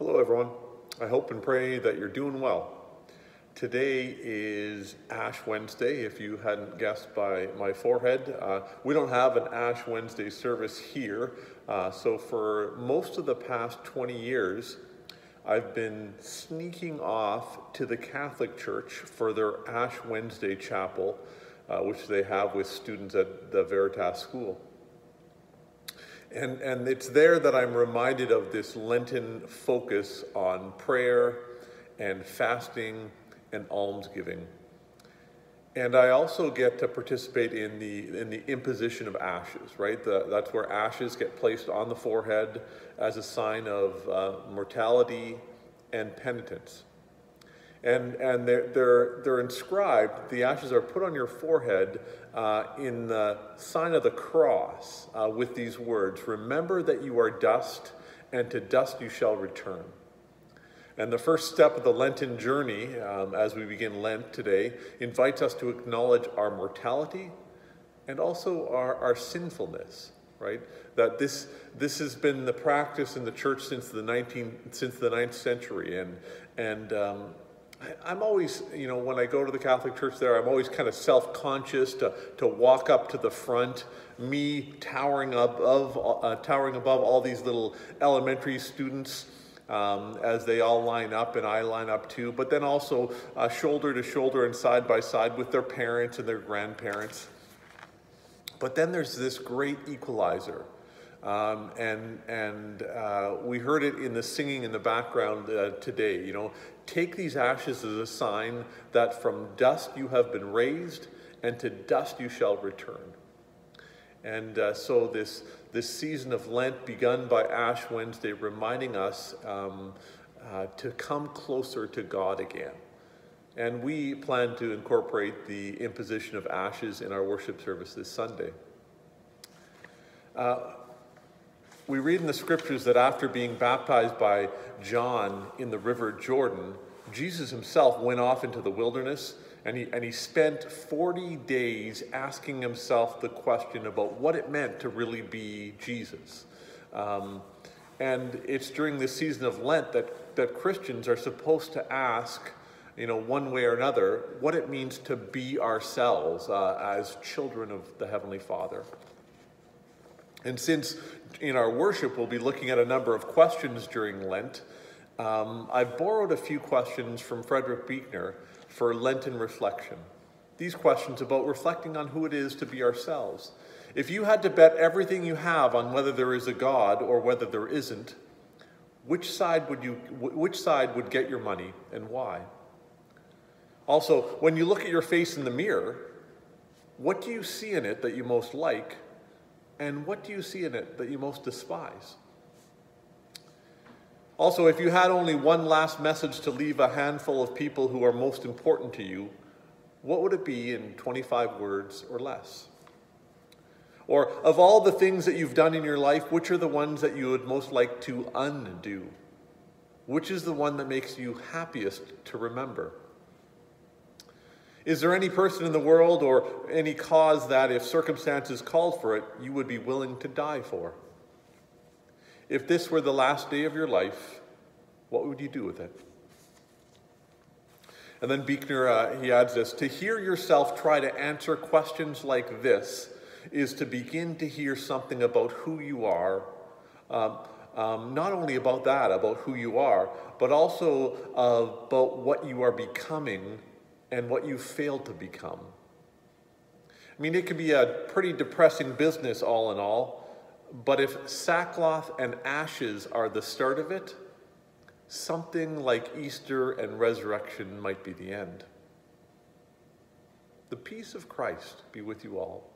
Hello everyone. I hope and pray that you're doing well. Today is Ash Wednesday, if you hadn't guessed by my forehead. We don't have an Ash Wednesday service here, so for most of the past 20 years, I've been sneaking off to the Catholic Church for their Ash Wednesday chapel, which they have with students at the Veritas School. And it's there that I'm reminded of this Lenten focus on prayer and fasting and almsgiving. And I also get to participate in the imposition of ashes, right? That's where ashes get placed on the forehead as a sign of mortality and penitence. And they're inscribed, the ashes are put on your forehead in the sign of the cross with these words, "Remember that you are dust, and to dust you shall return." And the first step of the Lenten journey, as we begin Lent today, invites us to acknowledge our mortality and also our sinfulness, right? That this has been the practice in the church since the 9th century, and I'm always, when I go to the Catholic Church there, I'm always kind of self-conscious to walk up to the front, me towering above all these little elementary students as they all line up and I line up too, but then also shoulder to shoulder and side by side with their parents and their grandparents. But then there's this great equalizer. We heard it in the singing in the background today. Take these ashes as a sign that from dust you have been raised, and to dust you shall return. And so this season of Lent, begun by Ash Wednesday, reminding us to come closer to God again. And we plan to incorporate the imposition of ashes in our worship service this Sunday. We read in the scriptures that after being baptized by John in the river Jordan, Jesus himself went off into the wilderness and he spent 40 days asking himself the question about what it meant to really be Jesus. And it's during this season of Lent that Christians are supposed to ask, one way or another, what it means to be ourselves as children of the Heavenly Father. And since in our worship we'll be looking at a number of questions during Lent, I've borrowed a few questions from Frederick Buechner for Lenten reflection. These questions about reflecting on who it is to be ourselves. If you had to bet everything you have on whether there is a God or whether there isn't, which side would get your money and why? Also, when you look at your face in the mirror, what do you see in it that you most like? And what do you see in it that you most despise? Also, if you had only one last message to leave a handful of people who are most important to you, what would it be in 25 words or less? Or of all the things that you've done in your life, which are the ones that you would most like to undo? Which is the one that makes you happiest to remember? Is there any person in the world or any cause that, if circumstances called for it, you would be willing to die for? If this were the last day of your life, what would you do with it? And then Buechner, he adds this, to hear yourself try to answer questions like this is to begin to hear something about who you are, not only about that, about who you are, but also about what you are becoming and what you failed to become. I mean, it could be a pretty depressing business all in all, but if sackcloth and ashes are the start of it, something like Easter and resurrection might be the end. The peace of Christ be with you all.